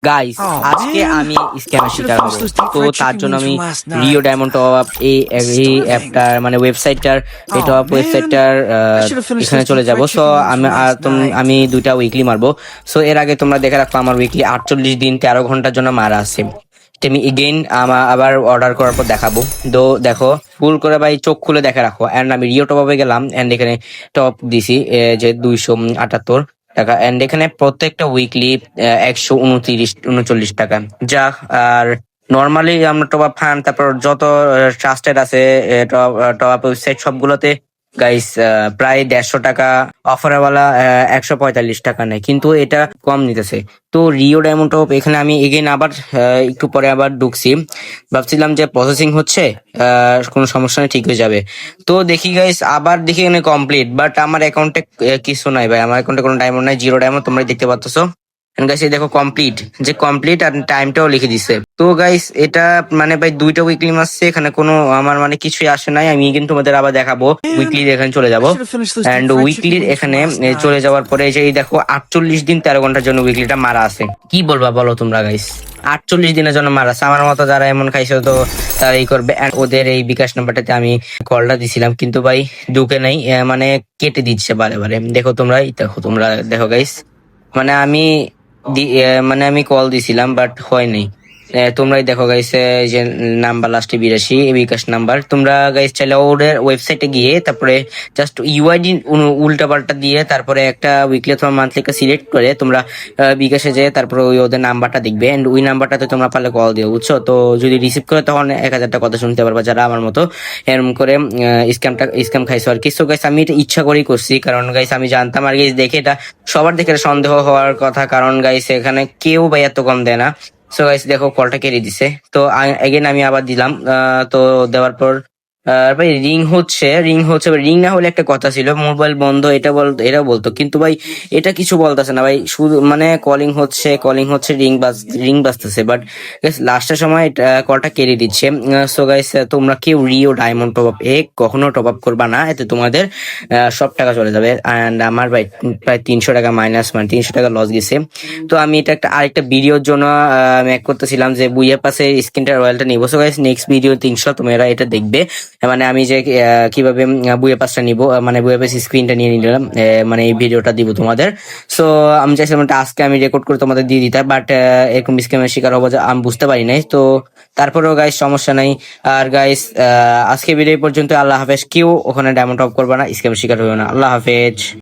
Guys Oh আজকে man, আমি স্ক্যামের I should শিকার have হব। finished those deep তো fried তার chicken জন্য wings আমি from last Rio night. Diamond top up এই Starving. অ্যাপটার মানে ওয়েবসাইটটার এই Oh top up man, ওয়েবসাইটটার I should have finished এখানে those চলে deep যাব। fried সো chicken wings আমি from last night. আমি দুইটা উইকলি মারবো। সো এর আগে তোমরা দেখে রাখো আমার উইকলি 48 দিন 13 ঘন্টার জন্য মারা আছে। তো আমি এগেইন আবার অর্ডার করার পর দেখাবো। তো দেখো ফুল করে ভাই চোখ খুলে দেখে রাখো। এন্ড আমি রিও টপ আপে গেলাম এন্ড এখানে টপ দিছি যে 278 টাকা। এন্ড এখানে প্রত্যেকটা উইকলি 129-39 টাকা যা। আর নর্মালি আমরা টপ আপ ফান তারপর যত ট্রাস্টেড আছে টপ আপ ওয়েবসাইট সবগুলোতে গাইস প্রায় 150 টাকা অফারওয়ালা 145 টাকা নেয়, কিন্তু এটা কম নিতেছে। তো রিও ডায়মন্ড টপ এখানে আমি এগেইন আবার একটু পরে আবার ঢুকছি, ভাবছিলাম যে প্রসেসিং হচ্ছে, কোনো সমস্যা নেই ঠিক হয়ে যাবে। তো দেখি গাইস আবার দেখি এখানে কমপ্লিট, বাট আমার অ্যাকাউন্টে কিছু নাই ভাই, আমার অ্যাকাউন্টে কোনো ডায়মন্ড নাই, জিরো ডায়মন্ড তোমরা দেখতে পাচ্ছ। গাইস এই দেখো কমপ্লিট, যে কমপ্লিট আর টাইমটাও লিখে দিছে। তো গাইস এটা মানে ভাই দুইটা উইকলি মারছে, এখানে কোনো আমার মানে কিছুই আসে নাই। আমি কিন্তু তোমাদের আবার দেখাবো Man, উইকলি এখানে চলে I যাব। should have finished those deep and fried chicken উইকলির wings from এখানে last চলে night. যাওয়ার পরে এই যে এই দেখো 48 দিন 13 ঘন্টার জন্য উইকলিটা মারা আছে। কি বলবা বলো তোমরা গাইস, 48 দিনের জন্য মারা আছে। আমার মতো যারা এমন খাইছে তো তারা এই করবে। And ওদের এই বিকাশ নাম্বারটাতে আমি কলটা দিছিলাম, কিন্তু ভাই ঢুকে নাই, মানে কেটে দিচ্ছে বারে বারে। দেখো তোমরা দেখো গাইস, মানে মানে আমি কল দিছিলাম বাট হয় নাই। তোমরাই দেখো গাইস, যে নাম্বার লাস্টে 82 বিকাশ নাম্বার। তোমরা গাইস চাইলে ওদের ওয়েবসাইটে গিয়ে তারপরে জাস্ট ইউআইডি উল্টা পাল্টা দিয়ে তারপরে একটা উইকলি অথবা মান্থলি সিলেক্ট করে তোমরা বিকাশে যেয়ে তারপরে ওদের নাম্বারটা দেখবে। এন্ড ওই নাম্বারটাতে তোমরা পারলে কল দিও, বুঝছো? তো যদি রিসিভ করে তখন 1000টা কথা শুনতে পারবা, যারা আমার মতো এরকম করে স্ক্যাম খাইছো আর কি। সো গাইস আমি এটা ইচ্ছা করেই করছি, কারণ গাইস আমি জানতাম আর গাইস দেখে এটা সবার দেখে এটা সন্দেহ হওয়ার কথা, কারণ গাইস এখানে কেউ ভাই এত কম দেয় না। সো গাইস দেখো কলটা কেটে দিছে। তো এগেন আমি আবার দিলাম, তো দেওয়ার পর ভাই রিং হচ্ছে রিং না হলে একটা কথা ছিল মোবাইল বন্ধ এটা বলতো, কিন্তু ভাই এটা কিছু বলতেছে না ভাই, শুধু মানে কলিং হচ্ছে রিং বাজতেছে। বাট লাস্টের সময় কলটা কেটে দিচ্ছে। সো গাইস তোমরা কেউ রিও ডায়মন্ড টপ আপ কখনো টপ আপ করবা না, এতে তোমাদের সব টাকা চলে যাবে। অ্যান্ড আমার ভাই প্রায় 300 টাকা মাইনাস, মানে 300 টাকা লস গেছে। তো আমি এটা আরেকটা ভিডিওর জন্য মেক করতেছিলাম যে বুইয়া পাসে স্ক্রিনটা রয়্যালটা নিবো। সো গাইস নেক্সট ভিডিও 300 তোমরা এটা দেখবে, মানে আমি যে কিভাবে বুইয়া পাসটা নিবো, মানে বুইয়া পাস স্ক্রিনটা নিয়ে নিলাম, মানে এই ভিডিওটা দিব তোমাদের। সো আমি চাইছিলাম এটা আজকে আমি রেকর্ড করে তোমাদের দিয়ে দিতে, বাট এরকম স্ক্যামের শিকার হবো যে আমি বুঝতে পারি নাই। তো তারপরেও গাইস সমস্যা নাই। আর গাইস আজকে ভিডিও পর্যন্ত, আল্লাহ হাফেজ। কেউ ওখানে ডায়মন্ড টপ করবে না, স্ক্যামের শিকার হইও না। আল্লাহ হাফেজ।